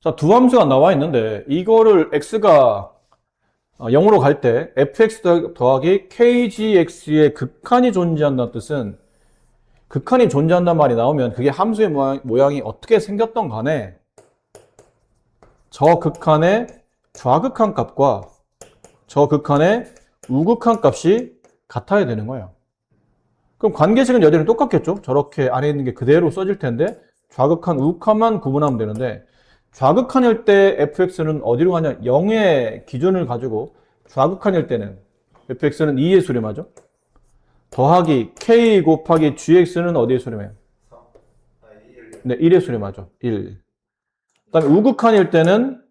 자, 두 함수가 나와 있는데 이거를 x가 0으로 갈 때 fx 더하기 kgx의 극한이 존재한다는 뜻은 극한이 존재한다는 말이 나오면 그게 함수의 모양이 어떻게 생겼던 간에 저 극한의 좌극한 값과 저 극한의 우극한 값이 같아야 되는 거예요. 그럼 관계식은 여전히 똑같겠죠? 저렇게 안에 있는 게 그대로 써질 텐데 좌극한, 우극한만 구분하면 되는데 좌극한일 때 fx는 어디로 가냐? 0의 기준을 가지고 좌극한일 때는 fx는 2의 수렴하죠? 더하기 k 곱하기 gx는 어디에 수렴해요? 네, 1에 수렴하죠. 1. 그 다음에 우극한일 때는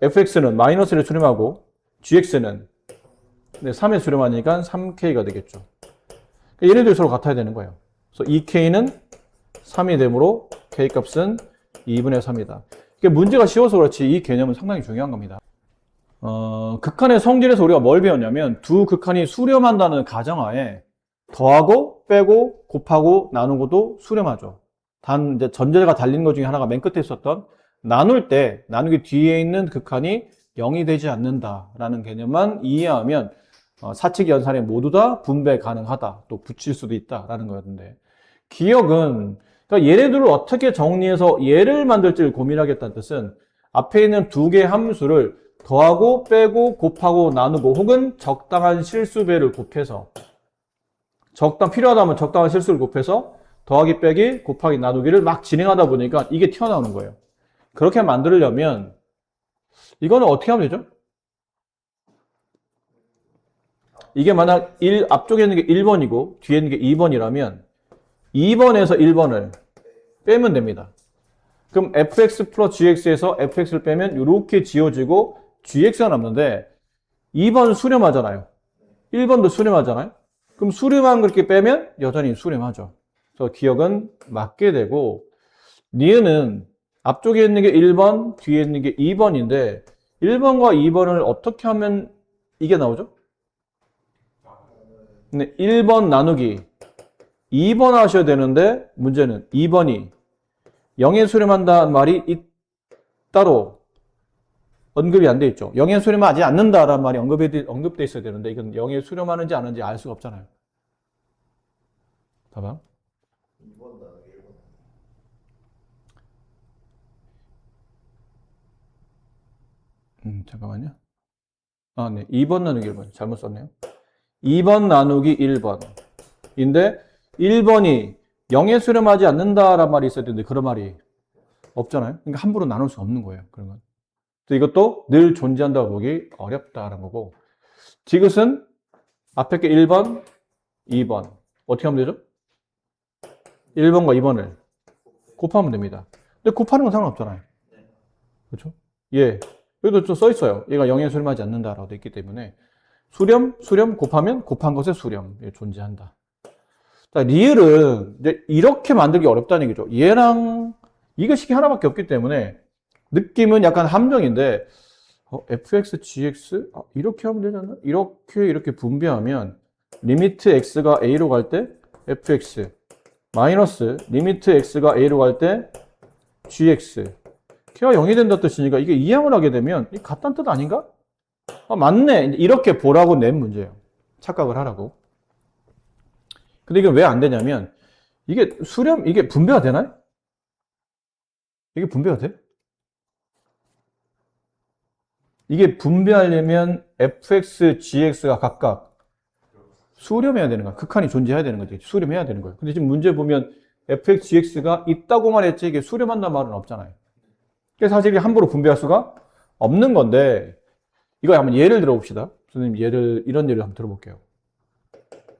fx는 마이너스를 수렴하고 gx는 3에 수렴하니까 3k가 되겠죠. 그러니까 얘네들 서로 같아야 되는 거예요. 그래서 2k는 3이 되므로 k 값은 2분의 3이다. 이게 문제가 쉬워서 그렇지 이 개념은 상당히 중요한 겁니다. 극한의 성질에서 우리가 뭘 배웠냐면 두 극한이 수렴한다는 가정하에 더하고 빼고 곱하고 나누고도 수렴하죠. 단 이제 전제가 달린 것 중에 하나가 맨 끝에 있었던 나눌 때 나누기 뒤에 있는 극한이 0이 되지 않는다라는 개념만 이해하면 사칙 연산에 모두 다 분배 가능하다. 또 붙일 수도 있다라는 거였는데 기억은 그러니까 얘네들을 어떻게 정리해서 얘를 만들지를 고민하겠다는 뜻은 앞에 있는 두 개의 함수를 더하고 빼고 곱하고 나누고 혹은 적당한 실수배를 곱해서 필요하다면 적당한 실수를 곱해서 더하기 빼기 곱하기 나누기를 막 진행하다 보니까 이게 튀어나오는 거예요. 그렇게 만들려면 이거는 어떻게 하면 되죠? 이게 만약 앞쪽에 있는 게 1번이고 뒤에 있는 게 2번이라면 2번에서 1번을 빼면 됩니다. 그럼 fx 플러스 gx에서 fx를 빼면 이렇게 지워지고 gx가 남는데 2번 수렴하잖아요. 1번도 수렴하잖아요. 그럼 수렴한 그렇게 빼면 여전히 수렴하죠. 그래서 기억은 맞게 되고 니은은 앞쪽에 있는 게 1번, 뒤에 있는 게 2번인데 1번과 2번을 어떻게 하면 이게 나오죠? 근데 1번 나누기 2번 하셔야 되는데 문제는 2번이 0에 수렴한다는 말이 따로 언급이 안 돼 있죠. 0에 수렴하지 않는다라는 말이 언급돼 있어야 되는데 이건 0에 수렴하는지 안 하는지 알 수가 없잖아요. 봐봐. 2번 나누기 1번. 잠깐만요. 아, 네. 2번 나누기 1번. 잘못 썼네요. 2번 나누기 1번. 인데 1번이 0에 수렴하지 않는다라는 말이 있어야 되는데 그런 말이 없잖아요. 그러니까 함부로 나눌 수 없는 거예요. 그런 건. 이것도 늘 존재한다고 보기 어렵다라는 거고. 디귿은 앞에 게 1번, 2번. 어떻게 하면 되죠? 1번과 2번을 곱하면 됩니다. 근데 곱하는 건 상관없잖아요. 그렇죠? 예. 여기도 좀 써 있어요. 얘가 0에 수렴하지 않는다라고 돼 있기 때문에 수렴 곱하면 곱한 것의 수렴 존재한다. 자, 리을은 이제 이렇게 만들기 어렵다는 얘기죠. 얘랑 이것식이 하나밖에 없기 때문에 느낌은 약간 함정인데 fx, gx 이렇게 하면 되지 않나? 이렇게 분배하면 리미트 x가 a로 갈 때 fx 마이너스 리미트 x가 a로 갈 때 gx k가 0이 된다 뜻이니까 이게 이항을 하게 되면 같다는 뜻 아닌가? 맞네. 이렇게 보라고 낸 문제예요. 착각을 하라고. 근데 이게 왜 안 되냐면 이게 이게 분배가 되나요? 이게 분배가 돼? 이게 분배하려면 fx, gx가 각각 수렴해야 되는 거야. 극한이 존재해야 되는 거지. 수렴해야 되는 거예요. 근데 지금 문제 보면 fx, gx가 있다고만 했지 이게 수렴한다는 말은 없잖아요. 그래서 사실 이게 함부로 분배할 수가 없는 건데 이거 한번 예를 들어 봅시다. 선생님 이런 예를 한번 들어볼게요.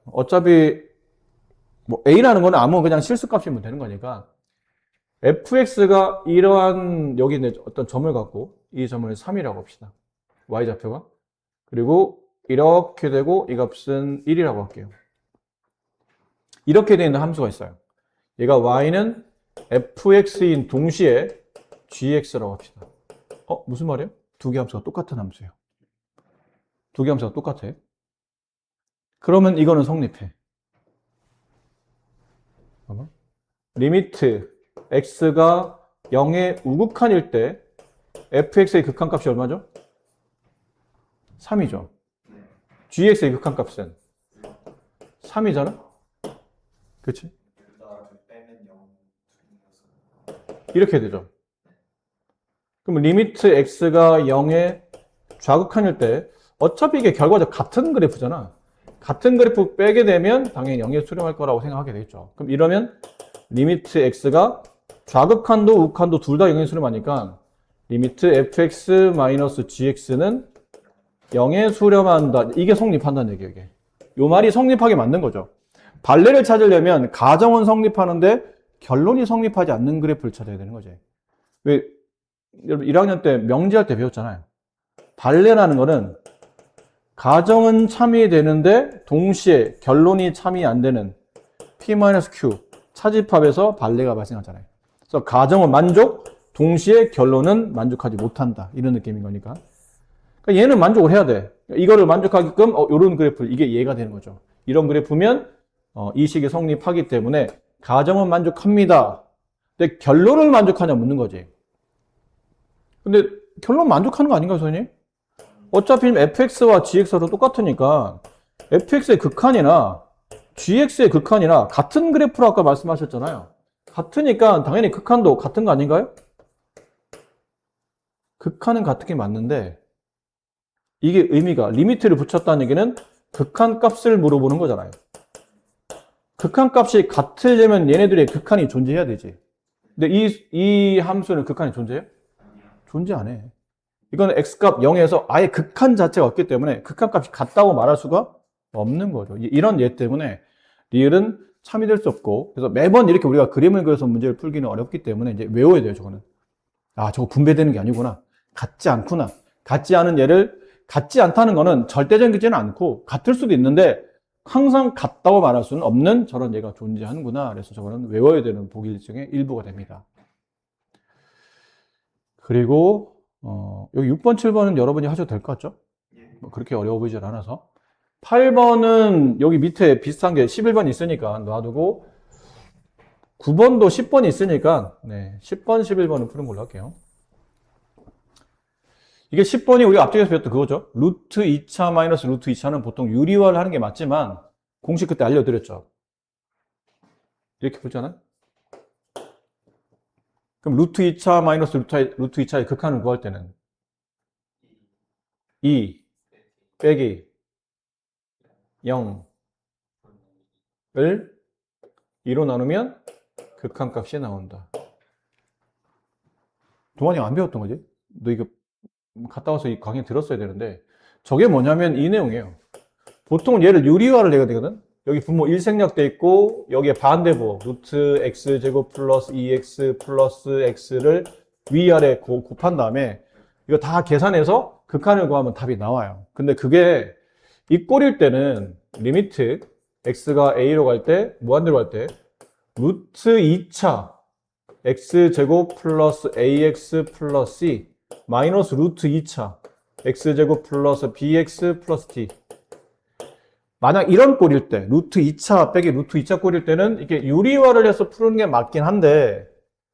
어차피 뭐 a라는 거는 아무 그냥 실수값이면 되는 거니까 fx가 이러한 여기 있는 어떤 점을 갖고 이 점을 3이라고 합시다. y좌표가. 그리고 이렇게 되고 이 값은 1이라고 할게요. 이렇게 되는 함수가 있어요. 얘가 y는 fx인 동시에 gx라고 합시다. 무슨 말이에요? 두 개 함수가 똑같은 함수예요. 두 개 함수가 똑같아. 그러면 이거는 성립해. 리미트 x가 0의 우극한일 때 fx의 극한값이 얼마죠? 3이죠. gx의 극한값은 3이잖아? 그치? 빼면 0. 이렇게 되죠. 그럼 리미트 x가 0의 좌극한일 때 어차피 이게 결과적 같은 그래프잖아. 같은 그래프 빼게 되면 당연히 0에 수렴할 거라고 생각하게 되겠죠. 그럼 이러면 리미트 x가 좌극한도 우극한도 둘 다 0에 수렴하니까 리미트 fx-gx는 0에 수렴한다. 이게 성립한다는 얘기예요. 이게. 요 말이 성립하게 만든 거죠. 발레를 찾으려면 가정은 성립하는데 결론이 성립하지 않는 그래프를 찾아야 되는 거지. 왜 여러분 1학년 때 명지할 때 배웠잖아요. 발레라는 거는 가정은 참이되는데 동시에 결론이 참이 안 되는 P-Q 차집합에서 발레가 발생하잖아요. 그래서 가정은 만족, 동시에 결론은 만족하지 못한다. 이런 느낌인 거니까. 그러니까 얘는 만족을 해야 돼. 이거를 만족하게끔 이런 그래프, 이게 얘가 되는 거죠. 이런 그래프면 이 식이 성립하기 때문에 가정은 만족합니다. 근데 결론을 만족하냐 묻는 거지. 근데 결론 만족하는 거 아닌가요, 선생님? 어차피 fx와 gx로 똑같으니까 fx의 극한이나 gx의 극한이나 같은 그래프로 아까 말씀하셨잖아요. 같으니까 당연히 극한도 같은 거 아닌가요? 극한은 같은 게 맞는데 이게 의미가 리미트를 붙였다는 얘기는 극한 값을 물어보는 거잖아요. 극한 값이 같으려면 얘네들의 극한이 존재해야 되지. 근데 이 함수는 극한이 존재해요? 존재 안 해. 이건 x값 0에서 아예 극한 자체가 없기 때문에 극한 값이 같다고 말할 수가 없는 거죠. 이런 예 때문에 리을은 참이 될 수 없고, 그래서 매번 이렇게 우리가 그림을 그려서 문제를 풀기는 어렵기 때문에 이제 외워야 돼요, 저거는. 아, 저거 분배되는 게 아니구나. 같지 않구나. 같지 않은 예를, 같지 않다는 거는 절대적이지는 않고, 같을 수도 있는데, 항상 같다고 말할 수는 없는 저런 예가 존재하는구나. 그래서 저거는 외워야 되는 보기 중에 일부가 됩니다. 그리고, 여기 6번, 7번은 여러분이 하셔도 될 것 같죠? 뭐 그렇게 어려워 보이질 않아서. 8번은 여기 밑에 비슷한 게 11번 있으니까 놔두고, 9번도 10번이 있으니까, 네, 10번, 11번은 푸는 걸로 할게요. 이게 10번이 우리가 앞쪽에서 배웠던 그거죠. 루트 2차 마이너스 루트 2차는 보통 유리화를 하는 게 맞지만, 공식 그때 알려드렸죠. 이렇게 풀잖아요. 그럼 루트 2차 마이너스 루트 2차의 극한을 구할 때는 2 빼기 0을 2로 나누면 극한값이 나온다. 동환이 안 배웠던 거지? 너 이거 갔다 와서 이 강의 들었어야 되는데 저게 뭐냐면 이 내용이에요. 보통은 얘를 유리화를 해야 되거든. 여기 분모 1 생략돼 있고 여기에 반대부 루트 x제곱 플러스 2x 플러스 x를 위아래 곱한 다음에 이거 다 계산해서 극한을 구하면 답이 나와요. 근데 그게 이 꼴일 때는 리미트 x가 a로 갈 때 무한대로 갈 때 루트 2차 x제곱 플러스 ax 플러스 c 마이너스 루트 2차 x제곱 플러스 bx 플러스 t. 만약 이런 꼴일 때 루트 2차 빼기 루트 2차 꼴일 때는 이게 유리화를 해서 푸는 게 맞긴 한데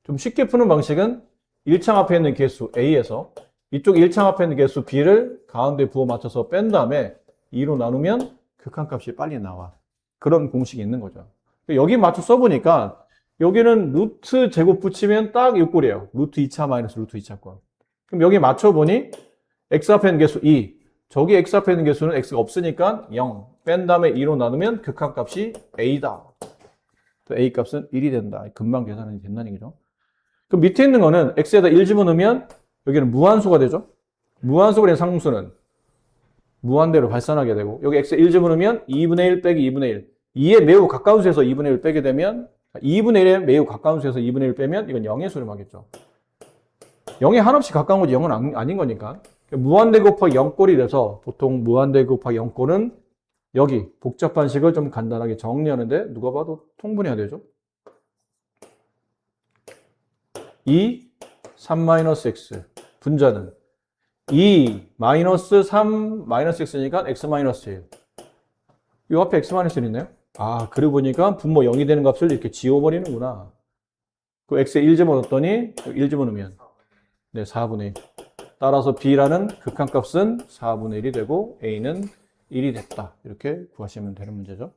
좀 쉽게 푸는 방식은 1창 앞에 있는 개수 a에서 이쪽 1창 앞에 있는 개수 b를 가운데 부호 맞춰서 뺀 다음에 2로 나누면 극한값이 빨리 나와. 그런 공식이 있는 거죠. 여기 맞춰 써보니까 여기는 루트 제곱 붙이면 딱 이 꼴이에요. 루트 2차 마이너스 루트 2차 꼴. 그럼 여기 맞춰보니 x 앞에 있는 개수 2, 저기 x 앞에 있는 개수는 x가 없으니까 0, 뺀 다음에 2로 나누면 극한값이 a다. a 값은 1이 된다. 금방 계산이 된다는 얘기죠. 그럼 밑에 있는 거는 x에다 1 집어넣으면 여기는 무한수가 되죠. 무한수가 된 상수는 무한대로 발산하게 되고 여기 x에 1 집어넣으면 2분의 1 빼기 2분의 1. 2에 매우 가까운 수에서 2분의 1을 빼게 되면 2분의 1에 매우 가까운 수에서 2분의 1을 빼면 이건 0에 수렴하겠죠. 0에 한없이 가까운 거지 0은 아닌 거니까. 무한대 곱하기 0꼴이 돼서 보통 무한대 곱하기 0꼴은 여기 복잡한 식을 좀 간단하게 정리하는데 누가 봐도 통분해야 되죠. 2, 3-x 분자는 2, 마이너스 3, 마이너스 x니까 x 마이너스 1. 이 앞에 x 마이너스 1 있나요? 아, 그러고 보니까 분모 0이 되는 값을 이렇게 지워버리는구나. 그 x에 1 집어넣었더니 1 집어넣으면 네, 4분의 1. 따라서 b라는 극한값은 4분의 1이 되고 a는 1이 됐다. 이렇게 구하시면 되는 문제죠.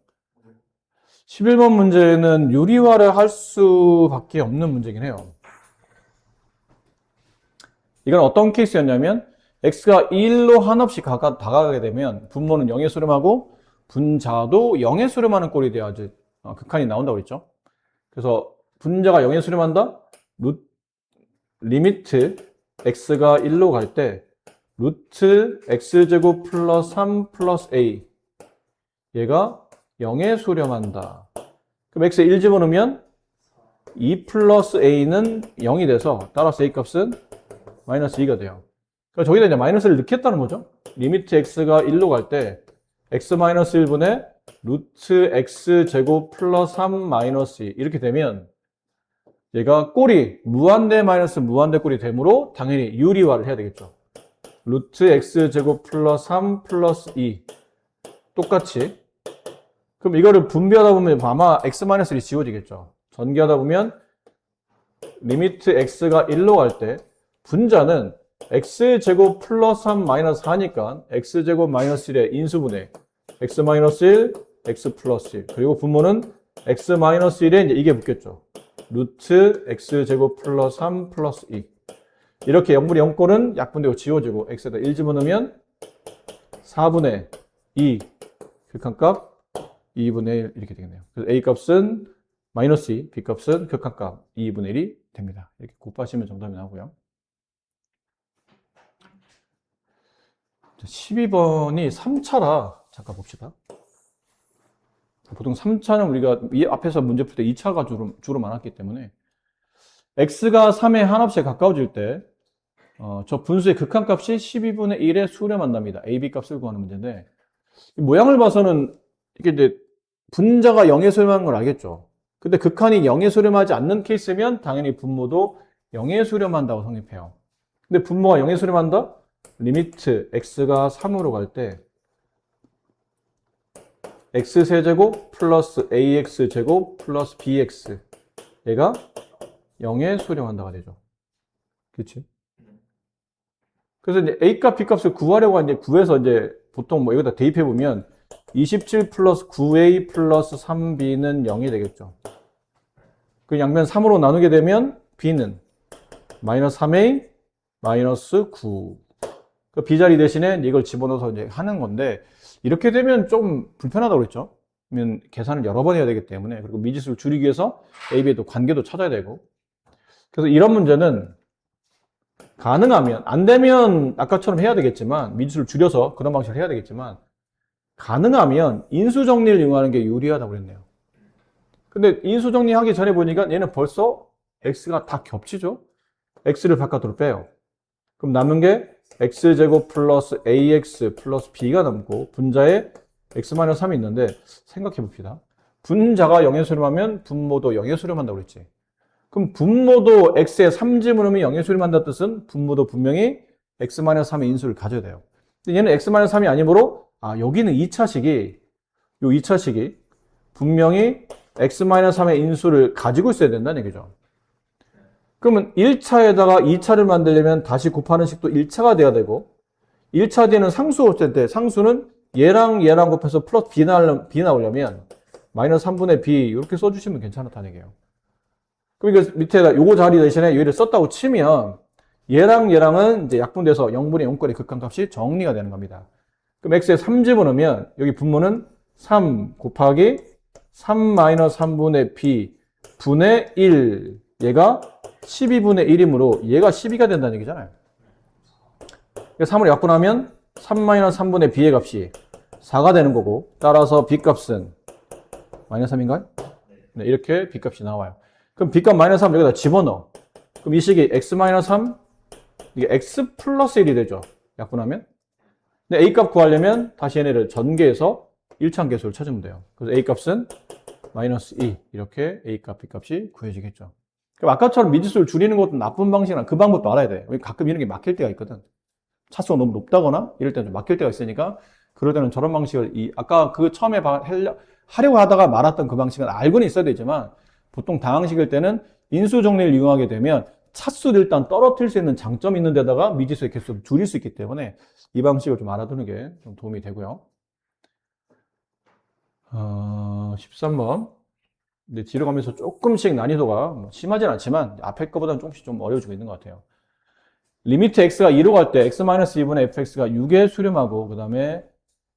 11번 문제는 유리화를 할 수밖에 없는 문제긴 해요. 이건 어떤 케이스였냐면 x가 1로 한없이 다가가게 되면 분모는 0에 수렴하고 분자도 0에 수렴하는 꼴이 돼야지 극한이 나온다고 그랬죠. 그래서 분자가 0에 수렴한다? 리미트 x가 1로 갈 때 루트 x제곱 플러스 3 플러스 a 얘가 0에 수렴한다. 그럼 x에 1 집어넣으면 2 플러스 a는 0이 돼서 따라서 a 값은 마이너스 2가 돼요. 그러니까 저기다 이제 마이너스를 넣겠다는 거죠. 리미트 x가 1로 갈 때 x 마이너스 1분의 루트 x제곱 플러스 3 마이너스 2 이렇게 되면 얘가 꼴이 무한대 마이너스 무한대 꼴이 되므로 당연히 유리화를 해야 되겠죠. 루트 x제곱 플러스 3 플러스 2 똑같이 그럼 이거를 분비하다 보면 아마 x-1이 지워지겠죠. 전개하다 보면 리미트 x가 1로 갈 때 분자는 x제곱 플러스 3 마이너스 4니까 x제곱 마이너스 1의 인수분해 x 마이너스 1, x 플러스 1 그리고 분모는 x 마이너스 1에 이제 이게 붙겠죠. 루트 x제곱 플러스 3 플러스 2 이렇게 0분의 0꼴은 약분되고 지워지고 x에다 1 집어넣으면 4분의 2 극한값 2분의 1 이렇게 되겠네요. 그래서 a 값은 마이너스 2, b 값은 극한값 2분의 1이 됩니다. 이렇게 곱하시면 정답이 나오고요. 12번이 3차라 잠깐 봅시다. 보통 3차는 우리가 이 앞에서 문제 풀 때 2차가 주로 많았기 때문에 x가 3에 한없이 가까워질 때 저 분수의 극한값이 12분의 1에 수렴한답니다. a, b 값을 구하는 문제인데 모양을 봐서는 이게 이제 분자가 0에 수렴하는 걸 알겠죠. 근데 극한이 0에 수렴하지 않는 케이스면 당연히 분모도 0에 수렴한다고 성립해요. 근데 분모가 0에 수렴한다? 리미트 x가 3으로 갈 때 x세제곱 플러스 ax제곱 플러스 bx 얘가 0에 수렴한다가 되죠. 그렇지? 그래서 이제 a값, b값을 구하려고 이제 구해서 이제 보통 뭐 여기다 대입해 보면 27 플러스 9a 플러스 3b는 0이 되겠죠. 그 양면 3으로 나누게 되면 b는 마이너스 3a 마이너스 9. 그 b자리 대신에 이걸 집어넣어서 이제 하는 건데 이렇게 되면 좀 불편하다고 그랬죠. 그러면 계산을 여러 번 해야 되기 때문에 그리고 미지수를 줄이기 위해서 a, b의 또 관계도 찾아야 되고 그래서 이런 문제는 가능하면 안 되면 아까처럼 해야 되겠지만 미지수를 줄여서 그런 방식을 해야 되겠지만 가능하면 인수정리를 이용하는 게 유리하다고 그랬네요. 근데 인수정리하기 전에 보니까 얘는 벌써 x가 다 겹치죠. x를 바깥으로 빼요. 그럼 남은 게 x제곱 플러스 ax 플러스 b가 남고 분자에 x-3이 있는데 생각해 봅시다. 분자가 0에 수렴하면 분모도 0에 수렴한다고 그랬지. 그럼 분모도 x에 3 집어넣으면 0에 수렴한다는 뜻은 분모도 분명히 x-3의 인수를 가져야 돼요. 근데 얘는 x-3이 아니므로 여기는 2차식이 요 2차식이 분명히 x-3의 인수를 가지고 있어야 된다는 얘기죠. 그러면 1차에다가 2차를 만들려면 다시 곱하는 식도 1차가 돼야 되고 1차 뒤에는 상수 없을 때 상수는 얘랑 얘랑 곱해서 플러스 b 나오려면 마이너스 3분의 b 이렇게 써주시면 괜찮다는 얘기예요. 그럼 이거 밑에다 요거 자리 대신에 얘를 썼다고 치면 얘랑 얘랑은 이제 약분돼서 0분의 0꼴의 극한값이 정리가 되는 겁니다. 그럼 x에 3 집어넣으면 여기 분모는 3 곱하기 3 마이너스 3분의 b 분의 1 얘가 12분의 1이므로 얘가 12가 된다는 얘기잖아요. 3을 약분하면 3-3분의 b의 값이 4가 되는 거고 따라서 b값은 마이너스 3인가요? 네, 이렇게 b값이 나와요. 그럼 b값 마이너스 3 여기다 집어넣어. 그럼 이 식이 x-3 이게 x 플러스 1이 되죠. 약분하면. 근데 a값 구하려면 다시 얘네를 전개해서 1차함계수를 찾으면 돼요. 그래서 a값은 마이너스 2 이렇게 a값, b값이 구해지겠죠. 그럼 아까처럼 미지수를 줄이는 것도 나쁜 방식이나 그 방법도 알아야 돼. 가끔 이런 게 막힐 때가 있거든. 차수가 너무 높다거나 이럴 때는 좀 막힐 때가 있으니까 그럴 때는 저런 방식을 아까 그 처음에 하려고 하다가 말았던 그 방식은 알고는 있어야 되지만 보통 다항식일 때는 인수 정리를 이용하게 되면 차수를 일단 떨어뜨릴 수 있는 장점이 있는 데다가 미지수의 개수를 줄일 수 있기 때문에 이 방식을 좀 알아두는 게 좀 도움이 되고요. 13번. 근데 뒤로 가면서 조금씩 난이도가 뭐 심하진 않지만 앞에 거보다는 조금씩 좀 어려워지고 있는 것 같아요. 리미트 x가 2로 갈 때 x-2분의 fx가 6에 수렴하고 그 다음에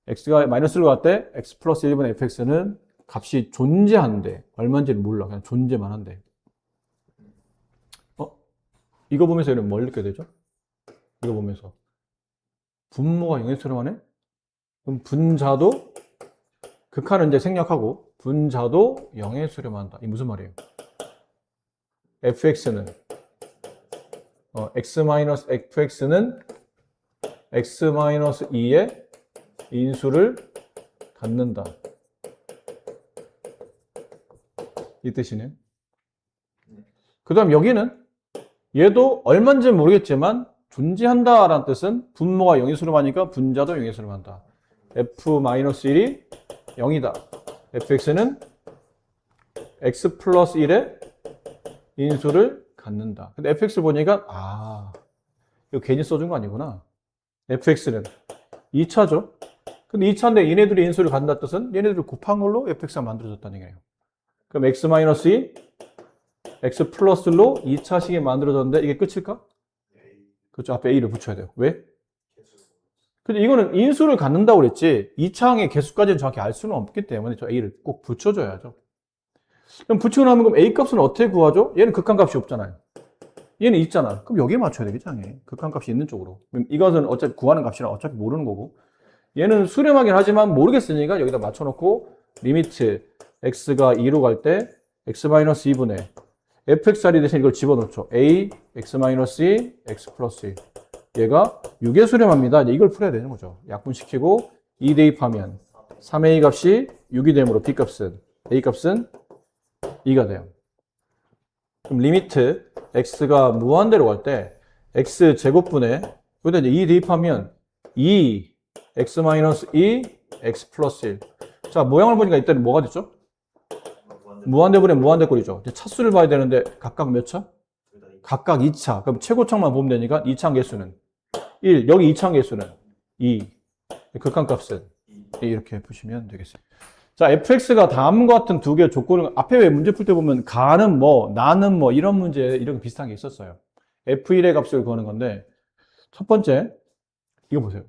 x가 마이너스 1로 갈 때 x 플러스 1분의 fx는 값이 존재하는데 얼마인지는 몰라. 그냥 존재만 한데. 이거 보면서 얘는 뭘 느껴야 되죠? 이거 보면서 분모가 0에 수렴하네? 그럼 분자도 극한은 이제 생략하고 분자도 0에 수렴한다. 이게 무슨 말이에요? fx는 x-fx는 x-2의 인수를 갖는다. 이 뜻이네요. 그 다음 여기는 얘도 얼마인지는 모르겠지만 존재한다라는 뜻은 분모가 0에 수렴하니까 분자도 0에 수렴한다. f-1이 0이다. fx는 x 플러스 1의 인수를 갖는다. 근데 fx를 보니까 이거 괜히 써준 거 아니구나. fx는 2차죠. 근데 2차인데 얘네들이 인수를 갖는다 뜻은 얘네들을 곱한 걸로 fx가 만들어졌다는 얘기예요. 그럼 x-2 x 플러스로 2차식이 만들어졌는데 이게 끝일까? 그렇죠. 앞에 a를 붙여야 돼요. 왜? 근데 이거는 인수를 갖는다고 그랬지 2차항의 개수까지는 정확히 알 수는 없기 때문에 저 a를 꼭 붙여줘야죠. 그럼 붙이고 나면 그럼 a 값은 어떻게 구하죠? 얘는 극한값이 없잖아요. 얘는 있잖아. 그럼 여기에 맞춰야 되겠잖아요. 극한값이 있는 쪽으로. 그럼 이것은 어차피 구하는 값이라 어차피 모르는 거고 얘는 수렴하긴 하지만 모르겠으니까 여기다 맞춰놓고 리미트 x가 2로 갈 때 x-2분의 fxr이 대신 이걸 집어넣죠. a x-2 x 플러스 1 얘가 6에 수렴합니다. 이걸 풀어야 되는 거죠. 약분시키고 2 대입하면 3a 값이 6이 되므로 b 값은 a 값은 2가 돼요. 그럼 리미트 x가 무한대로 갈 때 x 제곱분에 여기다 이제 2 대입하면 2 x-2 x 플러스 1. 자, 모양을 보니까 이때는 뭐가 됐죠? 무한대분의 무한대꼴이죠. 이제 차수를 봐야 되는데 각각 몇 차? 각각 2차. 그럼 최고차만 보면 되니까 2차 개수는 1. 여기 2차 개수는 2. 극한값은 이렇게 보시면 되겠어요. 자, fx가 다음과 같은 두 개의 조건을 앞에 왜 문제 풀 때 보면 가는 뭐, 나는 뭐 이런 문제 이런 게 비슷한 게 있었어요. f1의 값을 구하는 건데 첫 번째 이거 보세요.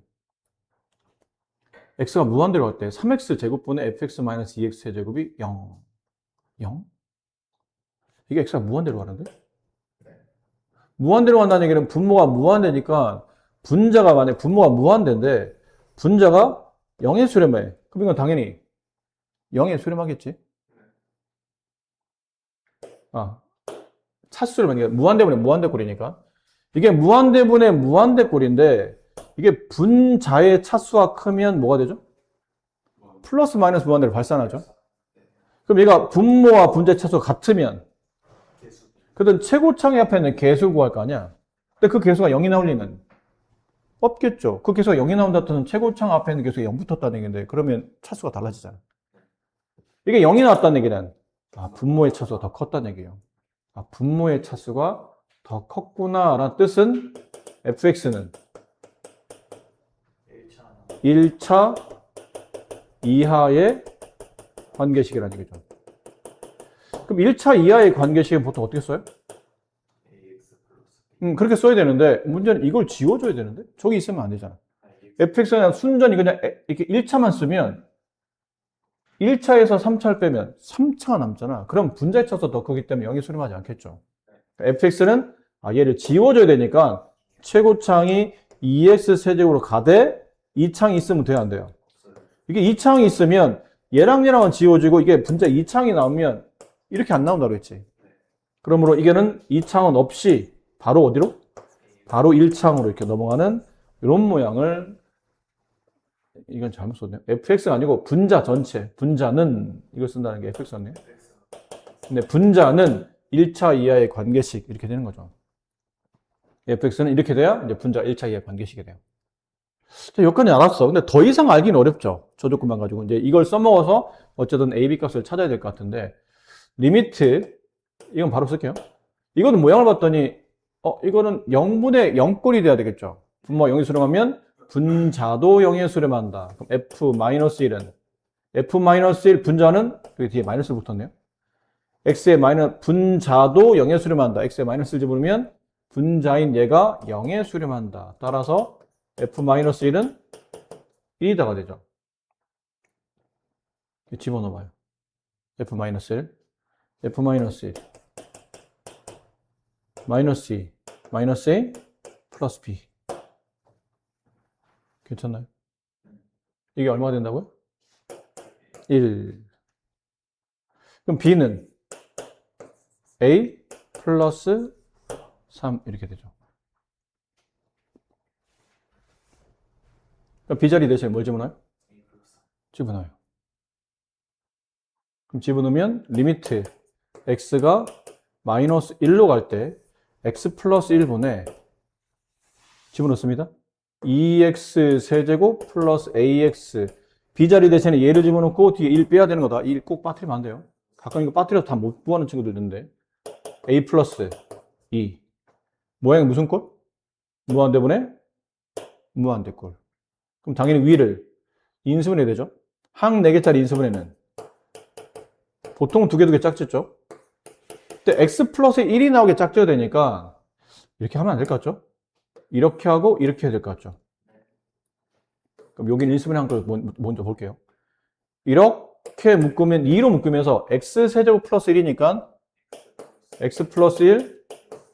x가 무한대로 갈 때 3x 제곱분의 fx-2x 세제곱이 0. 0? 이게 x가 무한대로 가는데? 무한대로 간다는 얘기는 분모가 무한대니까 분자가 만약 분모가 무한대인데 분자가 0에 수렴해. 그럼 이건 당연히 0에 수렴하겠지? 차수를 만약에 무한대분의 무한대꼴이니까 이게 무한대분의 무한대꼴인데 이게 분자의 차수가 크면 뭐가 되죠? 플러스 마이너스 무한대로 발산하죠. 그럼 얘가 분모와 분자의 차수가 같으면 그든 최고창의 앞에 있는 개수 구할 거 아니야. 근데 그 개수가 0이 나올 리는 없겠죠. 그 개수가 0이 나온다 뜻은 최고창 앞에 있는 개수가 0 붙었다는 얘기인데 그러면 차수가 달라지잖아. 이게 0이 나왔다는 얘기는 분모의 차수가 더 컸다는 얘기예요. 분모의 차수가 더 컸구나라는 뜻은 fx는 1차 이하의 관계식이라는 얘기죠. 그럼 1차 이하의 관계식은 보통 어떻게 써요? 그렇게 써야 되는데 문제는 이걸 지워줘야 되는데 저기 있으면 안 되잖아. fx는 순전히 그냥 이렇게 1차만 쓰면 1차에서 3차를 빼면 3차가 남잖아. 그럼 분자의 차수가 더 크기 때문에 0이 수렴하지 않겠죠. fx는 얘를 지워줘야 되니까 최고창이 2x 세제곱으로 가되 2창이 있으면 돼요, 안 돼요? 이게 2창이 있으면 얘랑 얘랑은 지워지고 이게 분자 2창이 나오면 이렇게 안 나온다고 했지. 그러므로 이게는 2창은 없이 바로 어디로? 바로 1창으로 이렇게 넘어가는 이런 모양을 이건 잘못 썼네요. fx가 아니고 분자 전체. 분자는 이걸 쓴다는 게 fx였네요. 근데 분자는 1차 이하의 관계식 이렇게 되는 거죠. fx는 이렇게 돼야 이제 분자 1차 이하의 관계식이 돼요. 여기까지 알았어. 근데 더 이상 알기는 어렵죠. 저 조건만 가지고. 이제 이걸 써먹어서 어쨌든 a, b 값을 찾아야 될 것 같은데 리미트 이건 바로 쓸게요. 이거는 모양을 봤더니 이거는 0분의 0꼴이 돼야 되겠죠. 분모가 0에 수렴하면 분자도 0에 수렴한다. 그럼 F-1은 F-1 분자는 여기 뒤에 마이너스를 붙었네요. X의 분자도 0에 수렴한다. X의 마이너스를 집어넣으면 분자인 얘가 0에 수렴한다. 따라서 F-1은 1이다가 되죠. 집어넣어봐요. F-1, F-1, 마이너스 2, 마이너스 A, 플러스 B. 괜찮나요? 이게 얼마가 된다고요? 1. 그럼 B는 A 플러스 3 이렇게 되죠. 그럼 B자리 대신에 뭘 집어넣어요? 집어넣어요. 그럼 집어넣으면 리미트 X가 마이너스 1로 갈 때 X 플러스 1분의 집어넣습니다. 2X 세제곱 플러스 AX B자리 대신에 얘를 집어넣고 뒤에 1 빼야 되는 거다. 1 꼭 빠뜨리면 안 돼요. 가끔 이거 빠뜨려서 다 못 구하는 친구들 있는데 A 플러스 2 모양이 무슨 꼴? 무한대분의 무한대꼴. 그럼 당연히 위를 인수분해 되죠. 항 4개짜리 인수분해는 보통 2개 짝짓죠. 근데 X 플러스 1이 나오게 짝져야 되니까 이렇게 하면 안 될 것 같죠? 이렇게 하고 이렇게 해야 될 것 같죠? 그럼 여기는 인수분해 한 걸 먼저 볼게요. 이렇게 묶으면 2로 묶으면서 X세제곱 플러스 1이니까 X 플러스 1,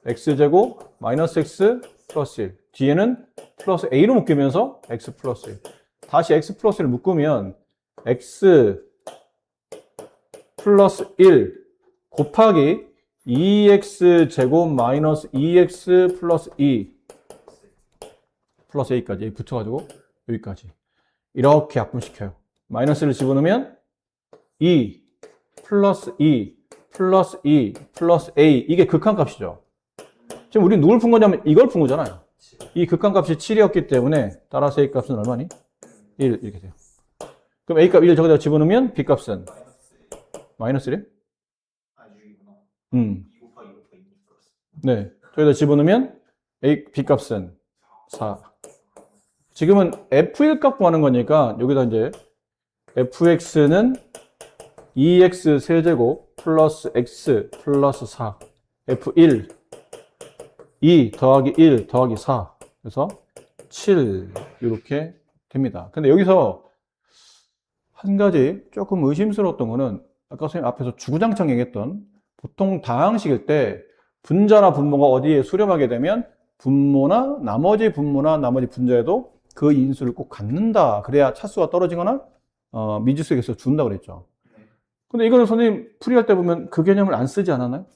X제곱 마이너스 X 플러스 1 뒤에는 플러스 A로 묶으면서 X 플러스 1 다시 X 플러스 1을 묶으면 X 플러스 1 곱하기 2X제곱 마이너스 2X 플러스 2 플러스 A까지 붙여가지고 여기까지 이렇게 약분시켜요. 마이너스를 집어넣으면 2 플러스 2 플러스 2 플러스 A 이게 극한값이죠. 지금 우리 누굴 푼 거냐면 이걸 푼 거잖아요. 이 극한값이 7이었기 때문에 따라서 A값은 얼마니? 1 이렇게 돼요. 그럼 A값 1을 저기다 집어넣으면 B값은 마이너스 1? 네. 저기다 집어넣으면 B값은 4. 지금은 F1 값 구하는 거니까 여기다 이제 Fx는 2x 세제곱 플러스 x 플러스 4 F1 2 더하기 1 더하기 4 그래서 7 이렇게 됩니다. 근데 여기서 한 가지 조금 의심스러웠던 거는 아까 선생님 앞에서 주구장창 얘기했던 보통 다항식일 때 분자나 분모가 어디에 수렴하게 되면 분모나 나머지 분자에도 그 인수를 꼭 갖는다. 그래야 차수가 떨어지거나 미지수의 개수를 준다 그랬죠. 근데 이거는 선생님 풀이할 때 보면 그 개념을 안 쓰지 않았나요?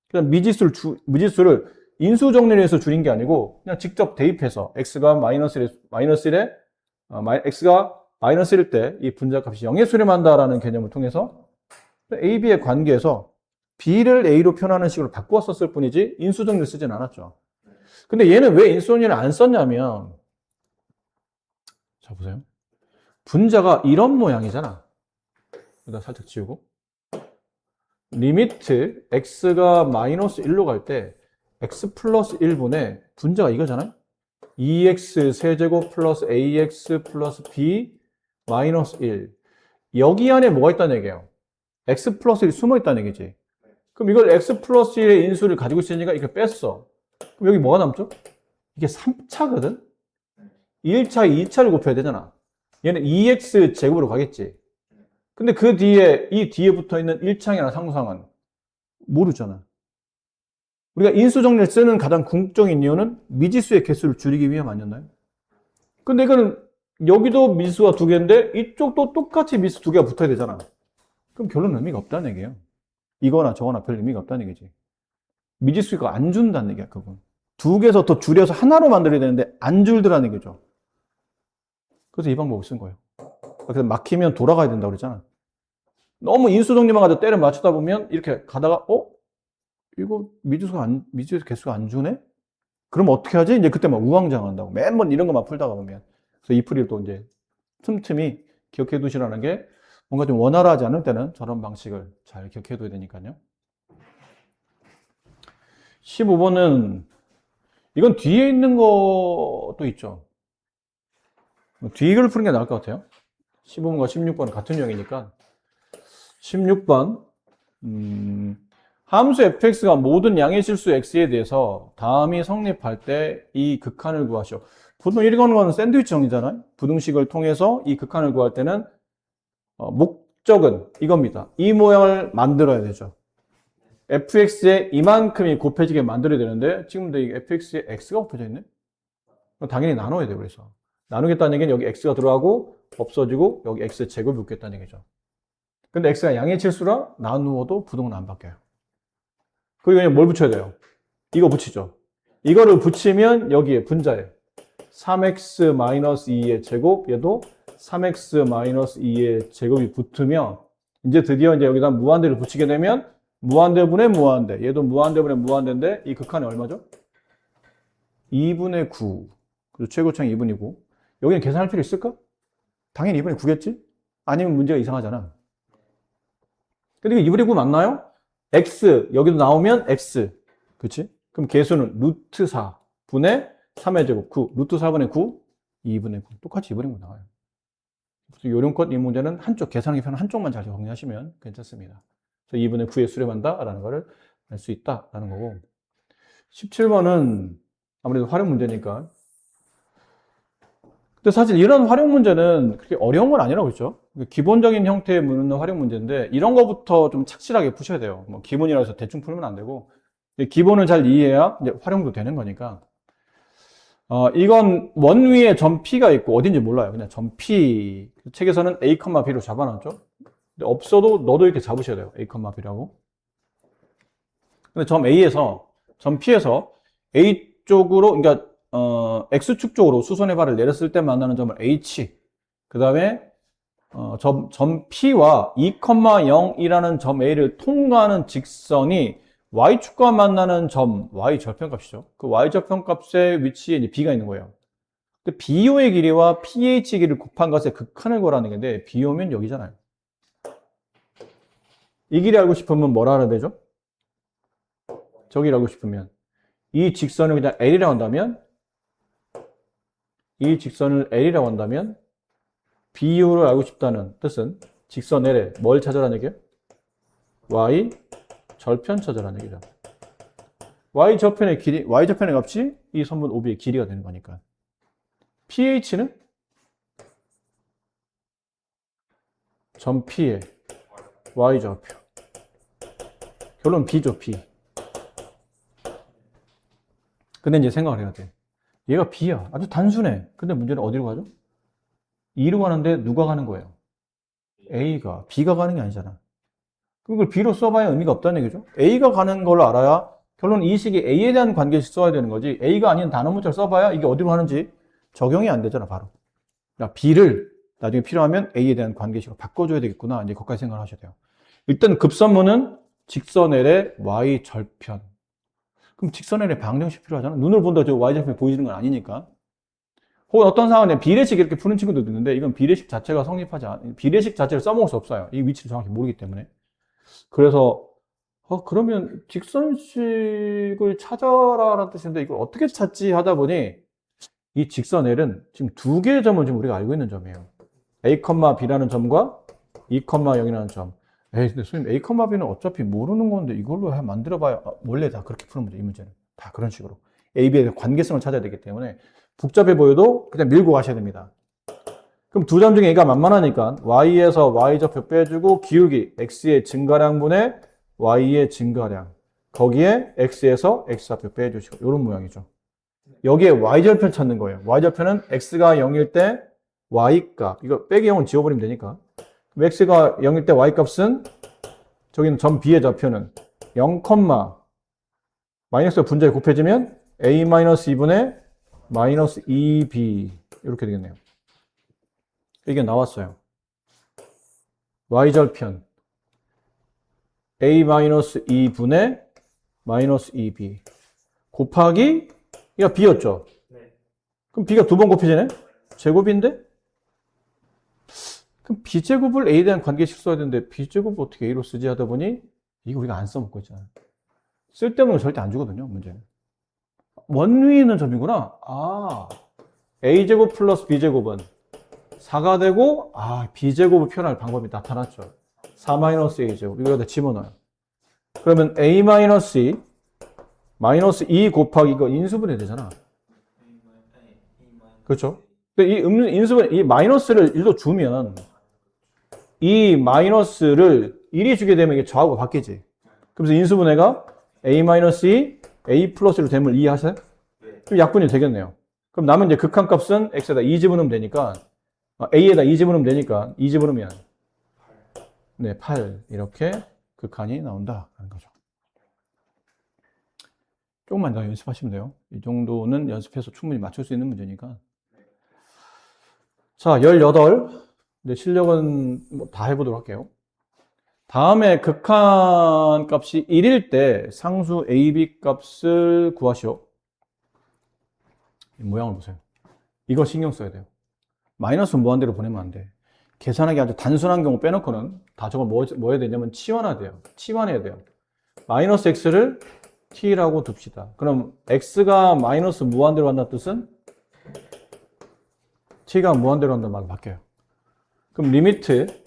그냥 미지수를 인수 정리를 해서 줄인 게 아니고 그냥 직접 대입해서 x가 마이너스 1에 x가 마이너스 1일 때 이 분자값이 0에 수렴한다라는 개념을 통해서 A, B의 관계에서 B를 A로 표현하는 식으로 바꾸었을 뿐이지 인수 정리를 쓰진 않았죠. 근데 얘는 왜 인수 정리를 안 썼냐면 자 보세요. 분자가 이런 모양이잖아. 여기다 살짝 지우고 리미트 x가 마이너스 1로 갈 때 x 플러스 1분의 분자가 이거잖아요. 2x 세제곱 플러스 ax 플러스 b 마이너스 1 여기 안에 뭐가 있다는 얘기예요? x 플러스 1이 숨어 있다는 얘기지. 그럼 이걸 x 플러스 1의 인수를 가지고 있으니까 이렇게 뺐어. 그럼 여기 뭐가 남죠? 이게 3차거든? 1차, 2차를 곱해야 되잖아. 얘는 2x 제곱으로 가겠지. 근데 그 뒤에, 이 뒤에 붙어 있는 1창이나 상수항은 모르잖아. 우리가 인수 정리를 쓰는 가장 궁극적인 이유는 미지수의 개수를 줄이기 위함 아니었나요? 근데 이거는 여기도 미지수가 2개인데 이쪽도 똑같이 미지수 2개가 붙어야 되잖아. 그럼 결론은 의미가 없다는 얘기예요. 이거나 저거나 별 의미가 없다는 얘기지. 미지수가 안 준다는 얘기야, 그건. 2개에서 더 줄여서 하나로 만들어야 되는데 안 줄더라는 얘기죠. 그래서 이 방법을 쓴 거예요. 그래서 막히면 돌아가야 된다고 그랬잖아. 너무 인수 정리만 가지고 때려 맞추다 보면 이렇게 가다가 이거 미지수 개수가 안 주네? 그럼 어떻게 하지? 이제 그때 막 우왕좌왕한다고. 매번 이런 것만 풀다가 보면. 그래서 이 풀이를 또 이제 틈틈이 기억해 두시라는 게 뭔가 좀 원활하지 않을 때는 저런 방식을 잘 기억해 둬야 되니까요. 15번은 이건 뒤에 있는 것도 있죠. 뒤에 이걸 푸는 게 나을 것 같아요. 15번과 16번은 같은 유형이니까. 16번 함수 fx가 모든 양의 실수 x에 대해서 다음이 성립할 때 이 극한을 구하시오. 보통 이런 건 샌드위치 정리잖아요. 부등식을 통해서 이 극한을 구할 때는 목적은 이겁니다. 이 모양을 만들어야 되죠. fx에 이만큼이 곱해지게 만들어야 되는데 지금 이 fx에 x가 곱해져 있네? 당연히 나눠야 돼요. 그래서 나누겠다는 얘기는 여기 x가 들어가고 없어지고 여기 x 제곱이 붙겠다는 얘기죠. 근데 x가 양의 실수라 나누어도 부등은 안 바뀌어요. 그리고 그냥 뭘 붙여야 돼요? 이거 붙이죠. 이거를 붙이면 여기에 분자에 3x-2의 제곱, 얘도 3x-2의 제곱이 붙으면 이제 드디어 이제 여기다 무한대를 붙이게 되면 무한대분의 무한대, 얘도 무한대분의 무한대인데 이 극한이 얼마죠? 2분의 9. 그리고 최고차이 2분이고 여기는 계산할 필요 있을까? 당연히 2분의 9겠지? 아니면 문제가 이상하잖아. 근데 이게 2분의 9 맞나요? x 여기도 나오면 x, 그렇지? 그럼 개수는 루트 4분의 3의 제곱 9, 루트 4분의 9, 2분의 9 똑같이 2분의 9 나와요. 요령껏 이 문제는 한쪽 계산하기 편한 한쪽만 잘 정리하시면 괜찮습니다. 그래서 2분의 9에 수렴한다라는 것을 알 수 있다라는 거고 17번은 아무래도 활용 문제니까 근데 사실 이런 활용 문제는 그렇게 어려운 건 아니라고 했죠. 기본적인 형태의 묻는 활용 문제인데 이런 거부터 좀 착실하게 푸셔야 돼요. 뭐 기본이라 해서 대충 풀면 안 되고 기본을 잘 이해해야 이제 활용도 되는 거니까. 이건 원 위에 점 P가 있고 어딘지 몰라요. 그냥 점 P 책에서는 A, B로 잡아놨죠. 근데 없어도 너도 이렇게 잡으셔야 돼요. A, B라고. 근데 점 A에서 점 P에서 A 쪽으로 그러니까 X축 쪽으로 수선의 발을 내렸을 때 만나는 점을 H, 그 다음에 점 P와 2,0이라는 점 A를 통과하는 직선이 Y축과 만나는 점, Y 절편값이죠. 그 Y 절편값의 위치에 이제 B가 있는 거예요. 근데 BO의 길이와 PH의 길이를 곱한 것의 극한을 구하는 건데, BO면 여기잖아요. 이 길이 알고 싶으면 뭐라 알아야 되죠? 저기를 알고 싶으면. 이 직선을 그냥 L이라고 한다면, 이 직선을 L이라고 한다면, BO를 알고 싶다는 뜻은 직선 L에 뭘 찾으라는 얘기예요? Y 절편 찾으라는 얘기죠. Y 절편의 길이, Y 절편의 값이 이 선분 OB의 길이가 되는 거니까. PH는 점 P의 Y 절편. 결론 B죠, B. 근데 이제 생각을 해야 돼. 얘가 B야. 아주 단순해. 근데 문제는 어디로 가죠? 2로 가는데 누가 가는 거예요? A가. B가 가는 게 아니잖아. 그걸 B로 써봐야 의미가 없다는 얘기죠. A가 가는 걸 알아야 결론 이 식이 A에 대한 관계식 써야 되는 거지. A가 아닌 단어 문자를 써봐야 이게 어디로 가는지 적용이 안 되잖아, 바로. 그러니까 B를 나중에 필요하면 A에 대한 관계식으로 바꿔줘야 되겠구나. 이제 거기까지 생각을 하셔야 돼요. 일단 급선무는 직선 L의 Y 절편. 그럼 직선 L의 방정식 필요하잖아. 눈을 본다고 저 Y 절편이 보이는 건 아니니까. 혹은 어떤 상황에 비례식 이렇게 푸는 친구들도 있는데 이건 비례식 자체가 성립하지 않아. 비례식 자체를 써먹을 수 없어요. 이 위치를 정확히 모르기 때문에. 그래서 그러면 직선식을 찾아라라는 뜻인데 이걸 어떻게 찾지 하다 보니 이 직선 L은 지금 두 개의 점을 지금 우리가 알고 있는 점이에요. A, B라는 점과 2,0이라는 점. 근데 선생님 A, B는 어차피 모르는 건데 이걸로 만들어봐야 원래 다 그렇게 푸는 문제, 이 문제는. 다 그런 식으로. A, B의 관계성을 찾아야 되기 때문에 복잡해 보여도 그냥 밀고 가셔야 됩니다. 그럼 두 점 중에 A가 만만하니까 Y에서 Y좌표 빼주고 기울기 X의 증가량분의 Y의 증가량 거기에 X에서 X좌표 빼주시고 이런 모양이죠. 여기에 Y절편 찾는 거예요. Y절편은 X가 0일 때 Y값 이거 빼기 0은 지워버리면 되니까 그럼 X가 0일 때 Y값은 저기는 점 B의 좌표는 0, 마이너스가 분자에 곱해지면 A-2분의 마이너스 2B 이렇게 되겠네요. 이게 나왔어요. Y절편 A-2분의 마이너스 2B 곱하기 이가 B였죠? 네. 그럼 B가 두 번 곱해지네? 제곱인데? 그럼 B제곱을 A에 대한 관계식 써야 되는데 B제곱을 어떻게 A로 쓰지 하다 보니 이거 우리가 안 써먹고 있잖아요. 쓸데없는 거 절대 안 주거든요, 문제는. 원위에 있는 점이구나. 아, a제곱 플러스 b제곱은 4가 되고, b제곱을 표현할 방법이 나타났죠. 4-a제곱. 이거 여기다 집어넣어요. 그러면 a 마이너스 2, 마이너스 2 곱하기 이거 인수분해 되잖아. 그렇죠? 근데 이 인수분해, 이 마이너스를 1로 주면, 이 마이너스를 1이 주게 되면 이게 저하고 바뀌지. 그래서 인수분해가 a 마이너스 2, a 플러스 1로 됨을 이해하세요? 그럼 약분이 되겠네요. 그럼 남은 이제 극한값은 x에다 2 집어넣으면 되니까, a에다 2 집어넣으면 되니까, 2 집어넣으면, 네, 8. 이렇게 극한이 나온다. 하는 거죠. 조금만 더 연습하시면 돼요. 이 정도는 연습해서 충분히 맞출 수 있는 문제니까. 자, 18. 네, 실력은 뭐 다 해보도록 할게요. 다음에 극한 값이 1일 때 상수 AB 값을 구하시오. 이 모양을 보세요. 이거 신경 써야 돼요. 마이너스 무한대로 보내면 안 돼. 계산하기 아주 단순한 경우 빼놓고는 다 저걸 뭐 해야 되냐면 치환해야 돼요. 마이너스 x를 t라고 둡시다. 그럼 x가 마이너스 무한대로 한다는 뜻은 t가 무한대로 한다는 말로 바뀌어요. 그럼 리미트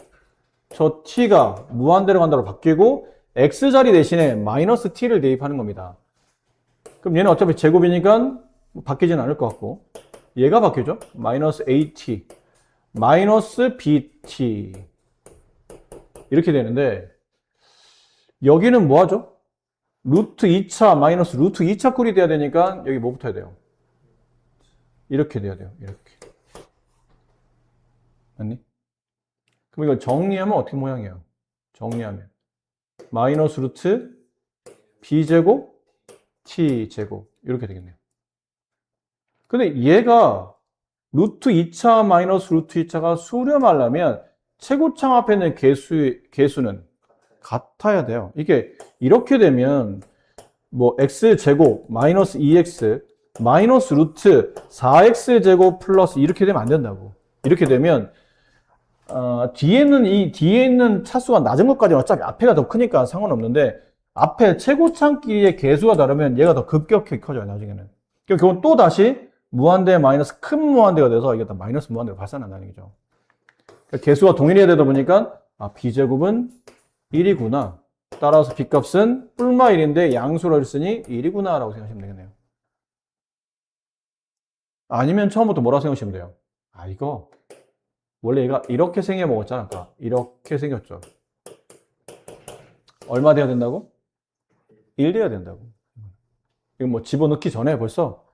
저 t가 무한대로 간다로 바뀌고 x자리 대신에 마이너스 t를 대입하는 겁니다. 그럼 얘는 어차피 제곱이니까 바뀌진 않을 것 같고 얘가 바뀌죠. 마이너스 at 마이너스 bt 이렇게 되는데 여기는 뭐 하죠? 루트 2차 마이너스 루트 2차 꼴이 돼야 되니까 여기 뭐 붙어야 돼요? 이렇게 돼야 돼요. 이렇게. 맞니? 그럼 이걸 정리하면 어떻게 모양이에요? 정리하면 마이너스 루트 b제곱 t제곱 이렇게 되겠네요. 근데 얘가 루트 2차 마이너스 루트 2차가 수렴하려면 최고창 앞에 있는 개수는 같아야 돼요. 이게 이렇게 되면 뭐 x제곱 마이너스 2x 마이너스 루트 4x제곱 플러스 이렇게 되면 안 된다고. 이렇게 되면 뒤에 있는 차수가 낮은 것까지는 어차피 앞에가 더 크니까 상관없는데 앞에 최고창끼리의 개수가 다르면 얘가 더 급격히 커져요, 나중에는. 그건 또 다시 무한대 마이너스 큰 무한대가 돼서 이게 다 마이너스 무한대로 발산한다는 얘기죠. 그러니까 개수가 동일해야 되다 보니까 b제곱은 1이구나. 따라서 b값은 뿔마 1인데 양수를 쓰니 1이구나 라고 생각하시면 되겠네요. 아니면 처음부터 뭐라고 생각하시면 돼요? 이거 원래 얘가 이렇게 생겨 먹었잖아. 아까. 이렇게 생겼죠. 얼마 돼야 된다고? 1 돼야 된다고. 이거 뭐 집어넣기 전에 벌써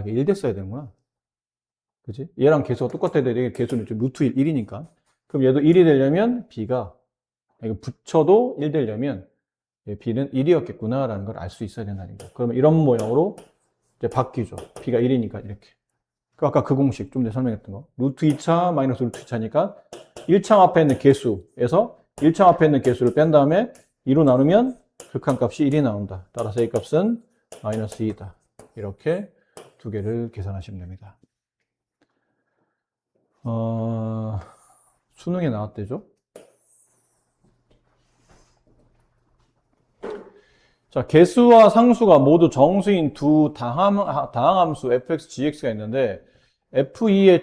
이게 1 됐어야 되는구나. 그치? 얘랑 개수가 똑같아야 돼. 개수는 루트 1이니까. 그럼 얘도 1이 되려면 b가 이거 붙여도 1 되려면 b는 1이었겠구나라는 걸 알 수 있어야 된다는 거죠. 그러면 이런 모양으로 이제 바뀌죠. b가 1이니까 이렇게. 아까 그 공식 좀 전에 설명했던 거. 루트 2차 마이너스 루트 2차니까 1창 앞에 있는 개수에서 1창 앞에 있는 개수를 뺀 다음에 2로 나누면 극한값이 1이 나온다. 따라서 a 값은 마이너스 2다. 이렇게 두 개를 계산하시면 됩니다. 수능에 나왔대죠. 자, 개수와 상수가 모두 정수인 두 다항함수 fx, gx가 있는데 f2의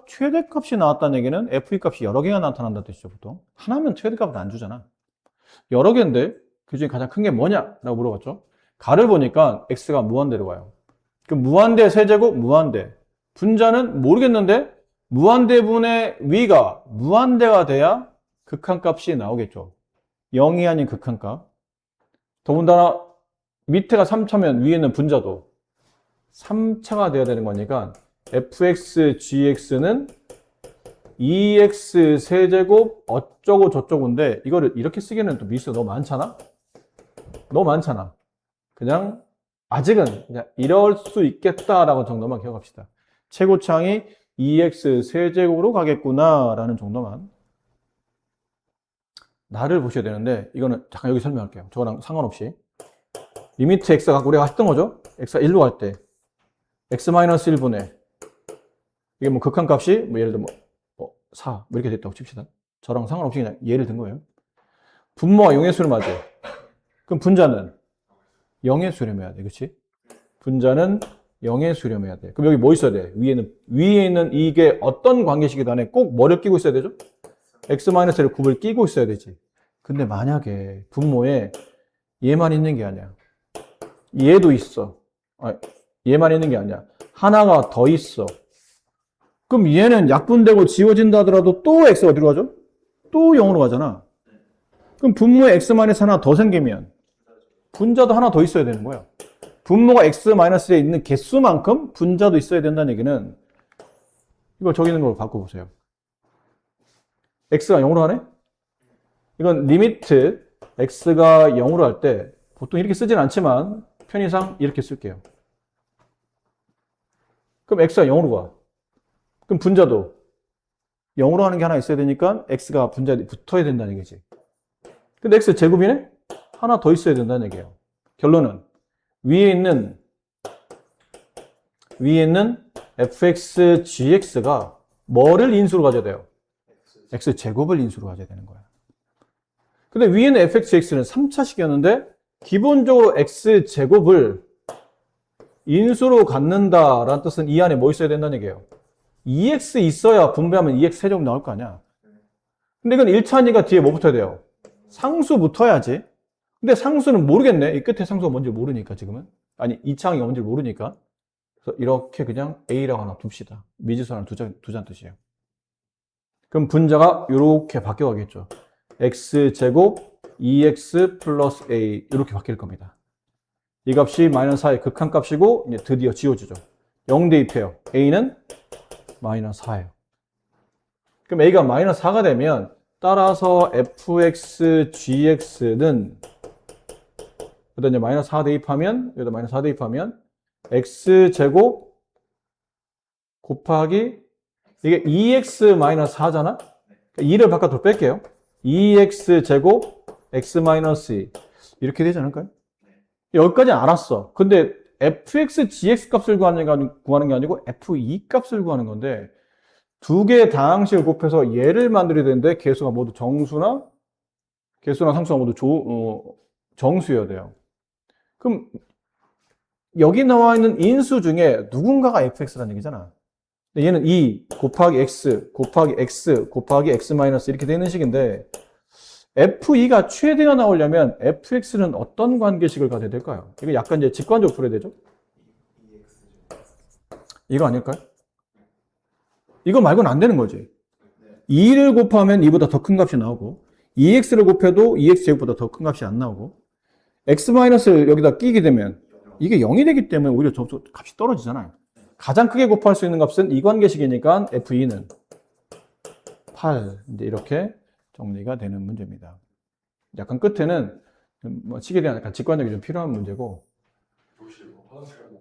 최대값이 나왔다는 얘기는 f2 값이 여러 개가 나타난다는 뜻이죠, 보통. 하나면 최대값은 안 주잖아. 여러 개인데 그 중에 가장 큰 게 뭐냐? 라고 물어봤죠. 가를 보니까 x가 무한대로 와요. 그 무한대 세제곱, 무한대. 분자는 모르겠는데 무한대분의 위가 무한대가 돼야 극한값이 나오겠죠. 0이 아닌 극한값. 더군다나 밑에가 3차면 위에는 분자도 3차가 돼야 되는 거니까 fx, gx는 2x 세제곱 어쩌고 저쩌고인데 이거를 이렇게 쓰기에는 또 미수가 너무 많잖아? 너무 많잖아. 그냥 아직은 그냥 이럴 수 있겠다라고 정도만 기억합시다. 최고창이 2x 세제곱으로 가겠구나 라는 정도만 나를 보셔야 되는데 이거는 잠깐 여기 설명할게요. 저거랑 상관없이 리미트 x가 우리가 했던 거죠. x가 1로 갈 때 x-1분의 이게 뭐 극한값이 뭐 예를 들면 4 뭐 이렇게 됐다고 칩시다. 저랑 상관없이 그냥 예를 든 거예요. 분모와 용의수를 맞아요. 그럼 분자는 0에 수렴해야 돼. 그렇지? 분자는 0에 수렴해야 돼. 그럼 여기 뭐 있어야 돼? 위에 있는 이게 어떤 관계식이든 안에 꼭 뭐를 끼고 있어야 되죠? x-를 곱을 끼고 있어야 되지. 근데 만약에 분모에 얘만 있는 게 아니야. 얘도 있어. 얘만 있는 게 아니야. 하나가 더 있어. 그럼 얘는 약분되고 지워진다 하더라도 또 x가 어디로 가죠? 또 0으로 가잖아. 그럼 분모에 x-1 하나 더 생기면 분자도 하나 더 있어야 되는 거야. 분모가 x-에 있는 개수만큼 분자도 있어야 된다는 얘기는 이걸 저기 있는 걸로 바꿔보세요. x가 0으로 하네? 이건 리미트 x가 0으로 할 때 보통 이렇게 쓰진 않지만 편의상 이렇게 쓸게요. 그럼 x가 0으로 가. 그럼 분자도 0으로 하는 게 하나 있어야 되니까 x가 분자에 붙어야 된다는 얘기지. 근데 x 제곱이네? 하나 더 있어야 된다는 얘기예요. 결론은 위에 있는 fx, gx가 뭐를 인수로 가져야 돼요? x 제곱을 인수로 가져야 되는 거야. 근데 위에는 fx, gx는 3차식이었는데 기본적으로 x 제곱을 인수로 갖는다라는 뜻은 이 안에 뭐 있어야 된다는 얘기예요. 2x 있어야 분배하면 2x 세제곱 나올 거 아니야. 근데 이건 1차니까 뒤에 뭐 붙어야 돼요? 상수 붙어야지. 근데 상수는 모르겠네. 이 끝에 상수가 뭔지 모르니까 지금은. 아니 2차항이 뭔지 모르니까. 그래서 이렇게 그냥 A라고 하나 둡시다. 미지수 하나 두자는 뜻이에요. 그럼 분자가 이렇게 바뀌어가겠죠. x제곱 2x 플러스 a 이렇게 바뀔 겁니다. 이 값이 마이너스 4의 극한값이고 이제 드디어 지워지죠. 0 대입해요. a는 마이너스 4예요. 그럼 a가 마이너스 4가 되면 따라서 fx, gx는 여기다 이제 마이너스 4 대입하면 여기다 마이너스 4 대입하면 x제곱 곱하기 이게 2x 마이너스 4잖아? 2를 바깥으로 뺄게요. 2x제곱 x 마이너스 2 이렇게 되지 않을까요? 여기까지는 알았어. 근데 fx, gx 값을 구하는 게 아니고 f2 값을 구하는 건데 두 개의 다항식을 곱해서 얘를 만들어야 되는데 개수가 모두 개수나 상수가 모두 정수여야 돼요. 그럼 여기 나와 있는 인수 중에 누군가가 fx라는 얘기잖아. 근데 얘는 2 곱하기 x 곱하기 x 곱하기 x 마이너스 이렇게 되는 식인데 f2가 최대가 나오려면 fx는 어떤 관계식을 가져야 될까요? 이거 약간 이제 직관적으로 풀어야 되죠? 이거 아닐까요? 이거 말고는 안 되는 거지. 2를 곱하면 2보다 더 큰 값이 나오고 2x를 곱해도 2x 제곱보다 더 큰 값이 안 나오고 x-를 여기다 끼게 되면 이게 0이 되기 때문에 오히려 저 값이 떨어지잖아요. 가장 크게 곱할 수 있는 값은 이 관계식이니까 f2는 8 이제 이렇게 정리가 되는 문제입니다. 약간 끝에는 뭐 식에 대한 약간 직관적이 좀 필요한 문제고 혹시 뭐 화장실